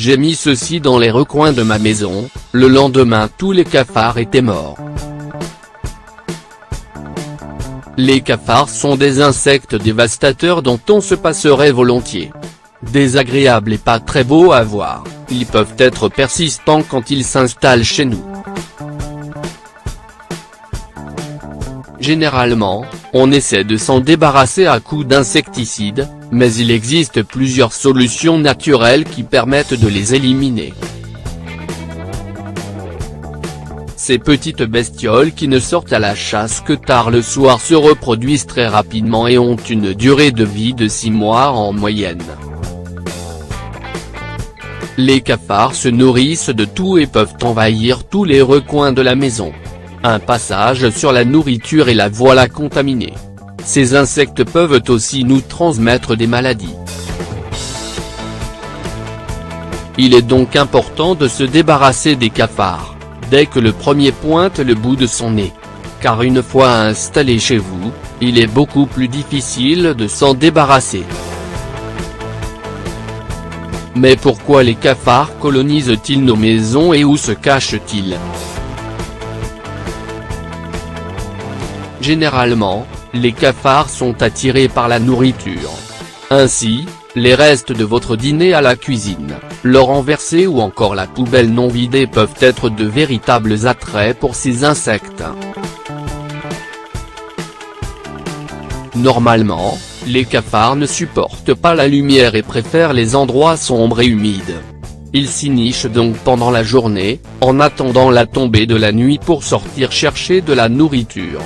J'ai mis ceci dans les recoins de ma maison, le lendemain tous les cafards étaient morts. Les cafards sont des insectes dévastateurs dont on se passerait volontiers. Désagréables et pas très beaux à voir, ils peuvent être persistants quand ils s'installent chez nous. Généralement, on essaie de s'en débarrasser à coups d'insecticides, mais il existe plusieurs solutions naturelles qui permettent de les éliminer. Ces petites bestioles qui ne sortent à la chasse que tard le soir se reproduisent très rapidement et ont une durée de vie de 6 mois en moyenne. Les cafards se nourrissent de tout et peuvent envahir tous les recoins de la maison. Un passage sur la nourriture et la voilà contaminée. Ces insectes peuvent aussi nous transmettre des maladies. Il est donc important de se débarrasser des cafards, dès que le premier pointe le bout de son nez. Car une fois installé chez vous, il est beaucoup plus difficile de s'en débarrasser. Mais pourquoi les cafards colonisent-ils nos maisons et où se cachent-ils? Généralement, les cafards sont attirés par la nourriture. Ainsi, les restes de votre dîner à la cuisine, le renversé ou encore la poubelle non vidée peuvent être de véritables attraits pour ces insectes. Normalement, les cafards ne supportent pas la lumière et préfèrent les endroits sombres et humides. Ils s'y nichent donc pendant la journée, en attendant la tombée de la nuit pour sortir chercher de la nourriture.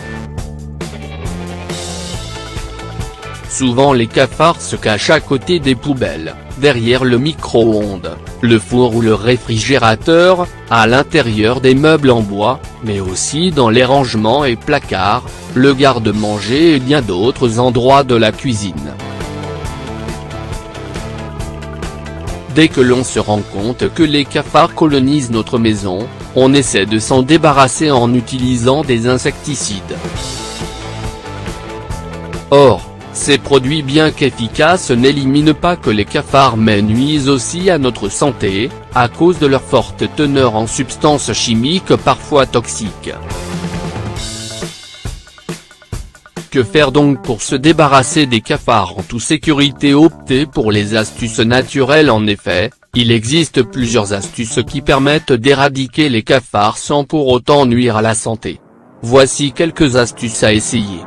Souvent les cafards se cachent à côté des poubelles, derrière le micro-ondes, le four ou le réfrigérateur, à l'intérieur des meubles en bois, mais aussi dans les rangements et placards, le garde-manger et bien d'autres endroits de la cuisine. Dès que l'on se rend compte que les cafards colonisent notre maison, on essaie de s'en débarrasser en utilisant des insecticides. Or, ces produits bien qu'efficaces n'éliminent pas que les cafards mais nuisent aussi à notre santé, à cause de leur forte teneur en substances chimiques parfois toxiques. Que faire donc pour se débarrasser des cafards en toute sécurité? Optez pour les astuces naturelles. En effet, il existe plusieurs astuces qui permettent d'éradiquer les cafards sans pour autant nuire à la santé. Voici quelques astuces à essayer.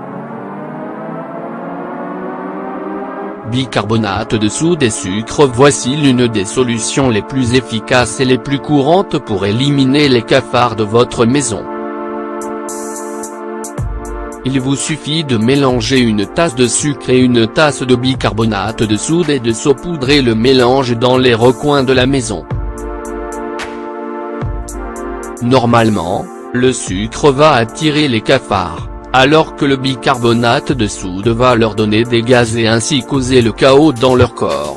Bicarbonate de soude et sucre. Voici l'une des solutions les plus efficaces et les plus courantes pour éliminer les cafards de votre maison. Il vous suffit de mélanger une tasse de sucre et une tasse de bicarbonate de soude et de saupoudrer le mélange dans les recoins de la maison. Normalement, le sucre va attirer les cafards, alors que le bicarbonate de soude va leur donner des gaz et ainsi causer le chaos dans leur corps.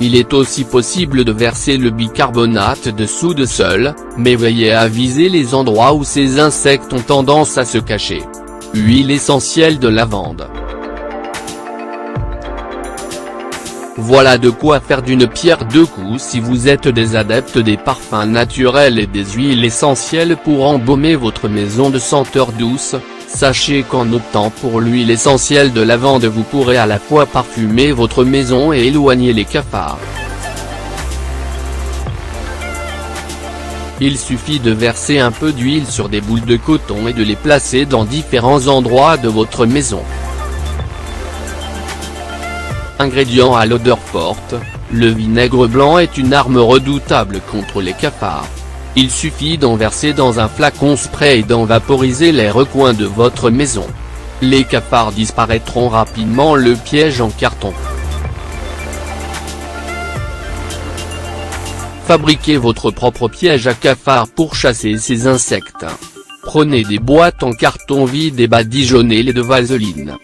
Il est aussi possible de verser le bicarbonate de soude seul, mais veillez à viser les endroits où ces insectes ont tendance à se cacher. Huile essentielle de lavande. Voilà de quoi faire d'une pierre deux coups si vous êtes des adeptes des parfums naturels et des huiles essentielles pour embaumer votre maison de senteurs douces. Sachez qu'en optant pour l'huile essentielle de lavande vous pourrez à la fois parfumer votre maison et éloigner les cafards. Il suffit de verser un peu d'huile sur des boules de coton et de les placer dans différents endroits de votre maison. Ingrédient à l'odeur forte, le vinaigre blanc est une arme redoutable contre les cafards. Il suffit d'en verser dans un flacon spray et d'en vaporiser les recoins de votre maison. Les cafards disparaîtront rapidement. Le piège en carton. Fabriquez votre propre piège à cafards pour chasser ces insectes. Prenez des boîtes en carton vides et badigeonnez-les de vaseline.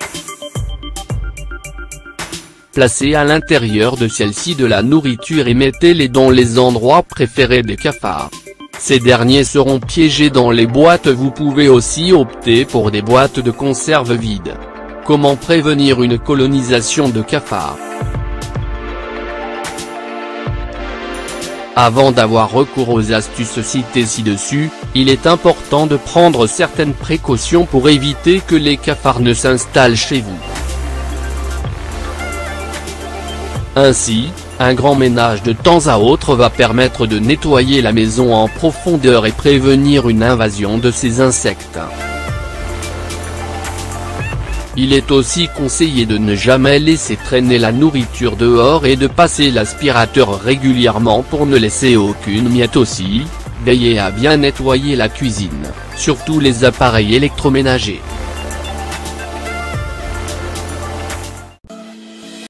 Placez à l'intérieur de celle-ci de la nourriture et mettez-les dans les endroits préférés des cafards. Ces derniers seront piégés dans les boîtes. Vous pouvez aussi opter pour des boîtes de conserve vides. Comment prévenir une colonisation de cafards? Avant d'avoir recours aux astuces citées ci-dessus, il est important de prendre certaines précautions pour éviter que les cafards ne s'installent chez vous. Ainsi, un grand ménage de temps à autre va permettre de nettoyer la maison en profondeur et prévenir une invasion de ces insectes. Il est aussi conseillé de ne jamais laisser traîner la nourriture dehors et de passer l'aspirateur régulièrement pour ne laisser aucune miette aussi. Veillez à bien nettoyer la cuisine, surtout les appareils électroménagers.